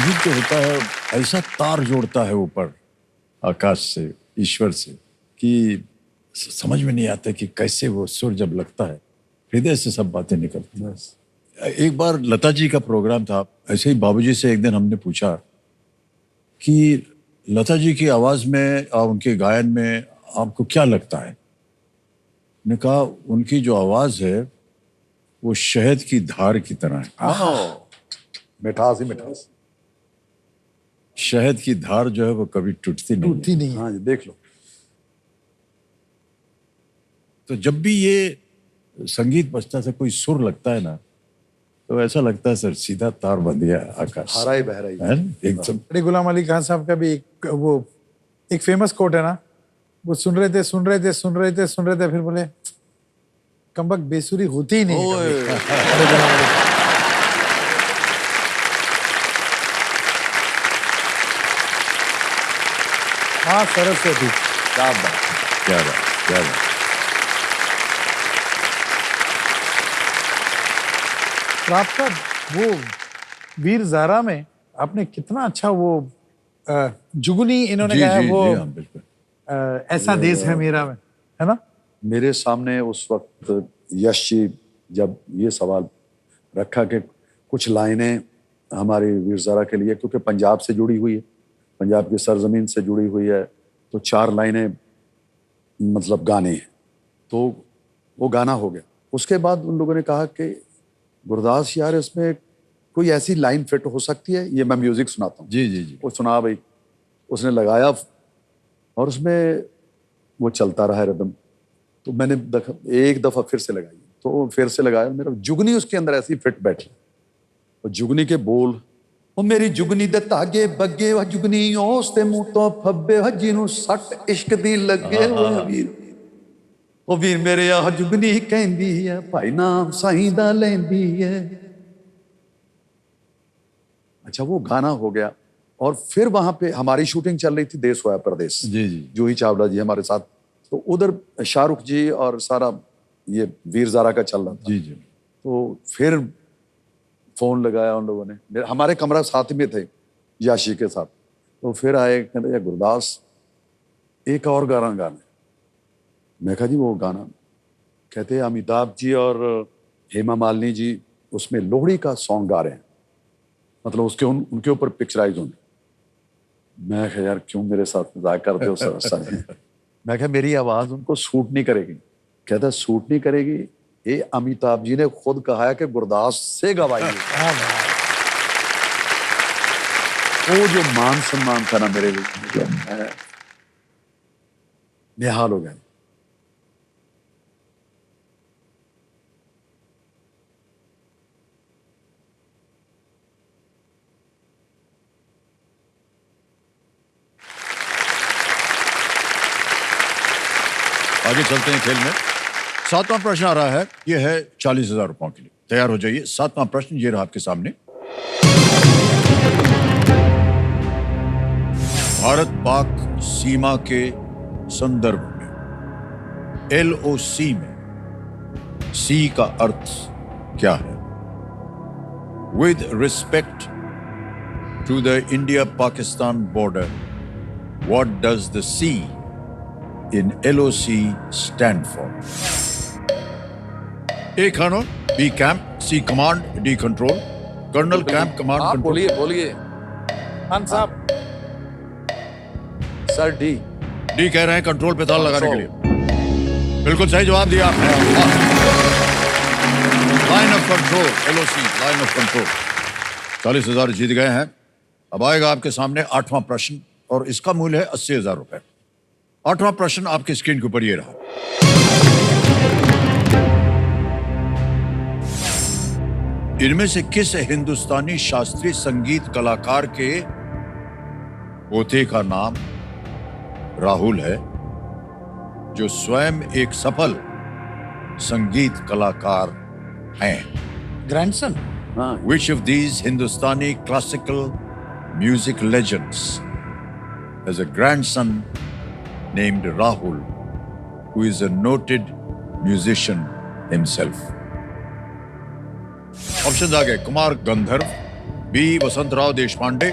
संगीत जो होता है ऐसा तार जोड़ता है ऊपर आकाश से, ईश्वर से, कि समझ में नहीं आता कि कैसे वो सुर जब लगता है हृदय से सब बातें निकलती हैं। एक बार लता जी का प्रोग्राम था, ऐसे ही बाबूजी से एक दिन हमने पूछा कि लता जी की आवाज में और उनके गायन में आपको क्या लगता है। ने कहा उनकी जो आवाज है वो शहद की धार की तरह है। मिठास ही मिठास। शहद की धार जो है वो कभी टूटती नहीं है। हाँ जी, देख लो। तो जब भी ये संगीत बजता है, कोई सुर लगता है ना, तो ऐसा लगता है सर सीधा तार बन गया आकाश। हरा ही बह रही है। एकदम। बड़े गुलाम अली खान साहब का भी एक फेमस कोट है ना, वो सुन रहे थे फिर बोले कमबख्त बेसुरी होती ही नहीं है कभी। बड़े गुलाम अली खान। हाँ सरस्वती, क्या बात। क्या बात, क्या बात। तो आपका वो वीर ज़ारा में आपने कितना अच्छा वो जुगनी इन्होंने कहा है वो हाँ, बिल्कुल। ऐसा देश है मेरा में, है ना। मेरे सामने उस वक्त यश जी जब ये सवाल रखा कि कुछ लाइनें हमारी वीर ज़ारा के लिए, क्योंकि पंजाब से जुड़ी हुई है, पंजाब की सरजमीन से जुड़ी हुई है, तो 4 लाइनें मतलब गाने हैं, तो वो गाना हो गया। उसके बाद उन लोगों ने कहा कि गुरदास यार इसमें कोई ऐसी लाइन फिट हो सकती है, ये मैं म्यूजिक सुनाता हूँ। जी जी जी। वो सुना भाई, उसने लगाया और उसमें वो चलता रहा रिदम। तो मैंने एक दफा फिर से लगाई, तो फिर से लगाया, मेरा जुगनी उसके अंदर ऐसी फिट बैठी। और जुगनी के बोल, ਉਹ ਮੇਰੀ ਜੁਗਨੀ ਦੇ ਧਾਗੇ ਬੱਗੇ ਵਾ ਜੁਗਨੀ ਉਸ ਤੇ ਮੂੰਹ ਤੋਂ ਫੱਬੇ ਵਾ ਜਿਹਨੂੰ ਸੱਟ ਇਸ਼ਕ ਦੀ ਲੱਗੇ ਵਾ ਵੀਰ। ਉਹ ਵੀਰ ਮੇਰੇ ਆ ਜੁਗਨੀ ਕਹਿੰਦੀ ਐ ਭਾਈ ਨਾਮ ਸਾਈਂ ਦਾ ਲੈਂਦੀ ਐ। अच्छा वो गाना हो गया। और फिर वहां पे हमारी शूटिंग चल रही थी देश होया परदेश। जी जी। जूही चावला जी हमारे साथ, तो उधर शाहरुख जी और सारा ये वीर ज़ारा का चल रहा था। जी जी। तो फिर फोन लगाया उन लोगों ने, हमारे कमरा साथ में थे याशी के साथ, तो फिर आए कहते गुरदास एक और गाना गाना। मैं कहा जी वो गाना, कहते अमिताभ जी और हेमा मालिनी जी उसमें लोहड़ी का सॉन्ग गा रहे हैं, मतलब उसके उनके ऊपर पिक्चराइज होने। मैं कहा यार क्यों मेरे साथ मजाक करते हो सर। मैं कहा मेरी आवाज उनको सूट नहीं करेगी। कहता सूट नहीं करेगी, ये अमिताभ जी ने खुद कहा है कि गुरदास से गवाइए। वो जो मान सम्मान था ना मेरे लिए, मैं निहाल हो गया। आगे चलते हैं खेल में। 7वां प्रश्न आ रहा है, यह है 40,000 रुपयों के लिए। तैयार हो जाइए। 7वां प्रश्न ये रहा आपके सामने। भारत पाक सीमा के संदर्भ में LOC में सी का अर्थ क्या है? With respect to the India Pakistan border, what does the C in LOC stand for? A Colonel, B Camp, C Command, D Control. Colonel, Camp, Command, आप Control. बोलिए खान साहब सर। डी डी कह रहे हैं कंट्रोल पे ताल लगाने के लिए। बिल्कुल सही जवाब दिया आपने। Line of control, LOC, line of control. 40,000 जीत गए हैं। अब आएगा आपके सामने 8वां प्रश्न और इसका मूल्य है 80,000 रुपए। 8वां प्रश्न आपकी स्क्रीन के ऊपर ये रहा। इनमें से किस हिंदुस्तानी शास्त्रीय संगीत कलाकार के पोते का नाम राहुल है, जो स्वयं एक सफल संगीत कलाकार हैं? ग्रैंडसन। हाँ, Which of these Hindustani classical music legends has a grandson named Rahul, who is a noted musician himself? Options आ गए। Kumar Gandharva, B Vasantrao Deshpande,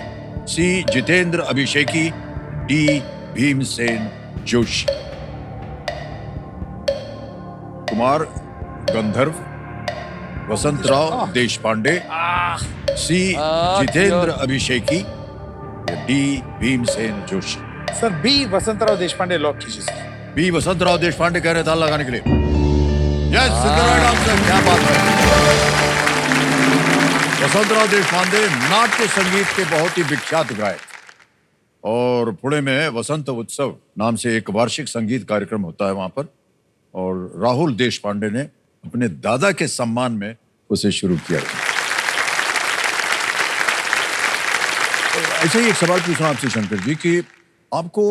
C Jitendra Abhisheki, D Bhimsen Joshi. Kumar Gandharva, Vasantrao Deshpande, C Jitendra Abhisheki, D Bhimsen Joshi. Sir B Vasantrao Deshpande lock कीजिए सर। बी वसंतराव देशपांडे कह रहे ताल लगाने के लिए। Yes, right answer. क्या बात है। वसंतराव देशपांडे नाट्य संगीत के बहुत ही विख्यात गायक, और पुणे में वसंत उत्सव नाम से एक वार्षिक संगीत कार्यक्रम होता है वहां पर, और राहुल देशपांडे ने अपने दादा के सम्मान में उसे शुरू किया। ऐसे ही एक सवाल पूछना आपसे शंकर जी कि आपको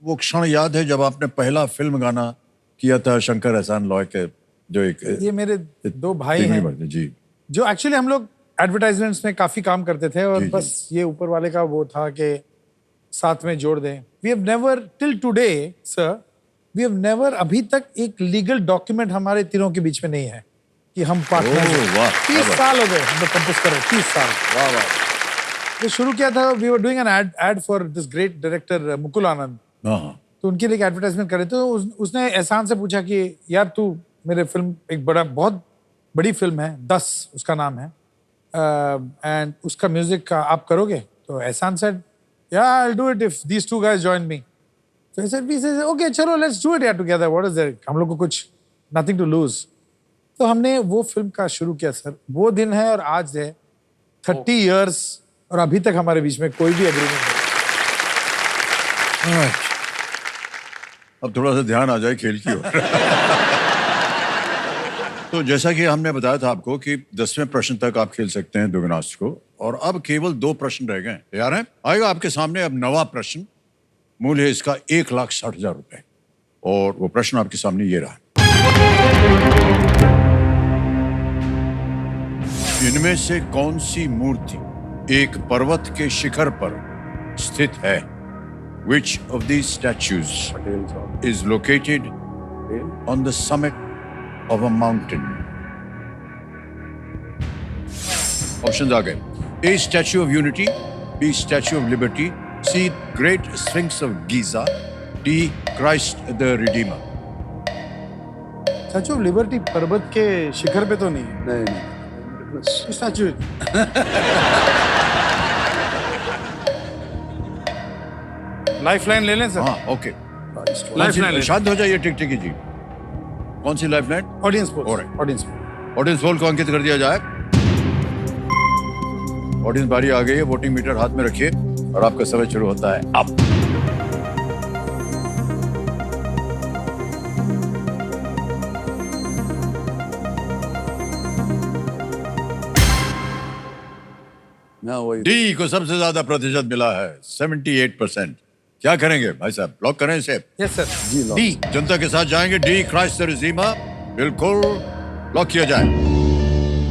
वो क्षण याद है जब आपने पहला फिल्म गाना किया था शंकर एहसान लॉय के, जो एक ये मेरे दो भाई हैं जी, जो एक्चुअली हम लोग एडवर्टाइजमेंट्स में काफी काम करते थे, और जी, बस ये ऊपर वाले का वो था कि साथ में जोड़ दें। We have never till today sir, we have never अभी तक एक लीगल डॉक्यूमेंट हमारे तीनों के बीच में नहीं है कि हम पार्टनर ओह, वाह, 30 साल हो गए हम लोग कंपोज कर रहे हैं, 30 साल। वाह वाह। ये शुरू किया था, we were doing an ad for this great director Mukul Anand, हाँ, तो उनके लिए एक एडवर्टाइजमेंट करे। तो उसने एहसान से पूछा कि यार तू मेरे फिल्म, एक बहुत बड़ी फिल्म है 10 उसका नाम है, एंड उसका म्यूजिक आप करोगे? तो Ehsan said yeah I will do it if these two guys join me. तो वी सेड ओके चलो लेट्स डू इट यार टुगेदर, व्हाट इज देयर, हम लोग को कुछ नथिंग टू लूज। तो हमने वो फिल्म का शुरू किया सर। वो दिन है और आज है 30 इयर्स, और अभी तक हमारे बीच में कोई भी एग्रीमेंट नहीं। अब थोड़ा सा ध्यान आ जाए खेल की ओर। तो जैसा कि हमने बताया था आपको कि 10वें प्रश्न तक आप खेल सकते हैं दुगुनास्ट को, और अब केवल 2 प्रश्न रह गए। तैयार हैं? आएगा आपके सामने अब 9वां प्रश्न। मूल्य है इसका 1,60,000 रुपए, और वो प्रश्न आपके सामने ये रहा। इनमें से कौन सी मूर्ति एक पर्वत के शिखर पर स्थित है? Which of these statues Patel साहब। is located on the summit of a mountain? Options आ गए। A. Statue of Unity, B. Statue of Liberty, C. Great Sphinx of Giza, D. Christ the Redeemer. Statue of liberty पर्वत के शिखर पे तो नहीं है। नहीं नहीं, स्टैचू लाइफ लाइन ले लें सर? हाँ, ओके। Lifeline. शांत हो जाइए टिकटिकी जी। कौन सी life line? Audience poll. Alright. Audience poll. Audience poll को अंकित कर दिया जाए। ऑडियंस बारी आ गई है, वोटिंग मीटर हाथ में रखिए और आपका समय शुरू होता है अब। ना वही। डी को सबसे ज्यादा प्रतिशत मिला है, 78%। क्या करेंगे भाई साहब, लॉक करें इसे? Yes sir. जी, लॉक। डी। जनता के साथ जाएंगे। डी क्राइस्ट द रिडीमर, बिल्कुल लॉक किया जाए।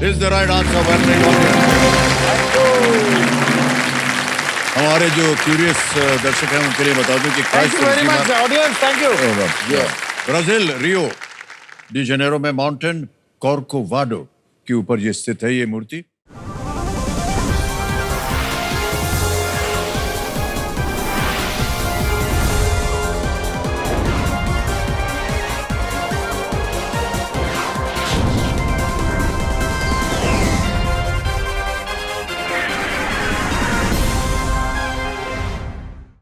Is the right answer. हमारे जो क्यूरियस दर्शक हैं उनके लिए बता दूं कि thank Christ you very much audience, thank you. Brazil Rio de Janeiro में माउंटेन कॉर्कोवाडो के ऊपर ये स्थित है ये मूर्ति।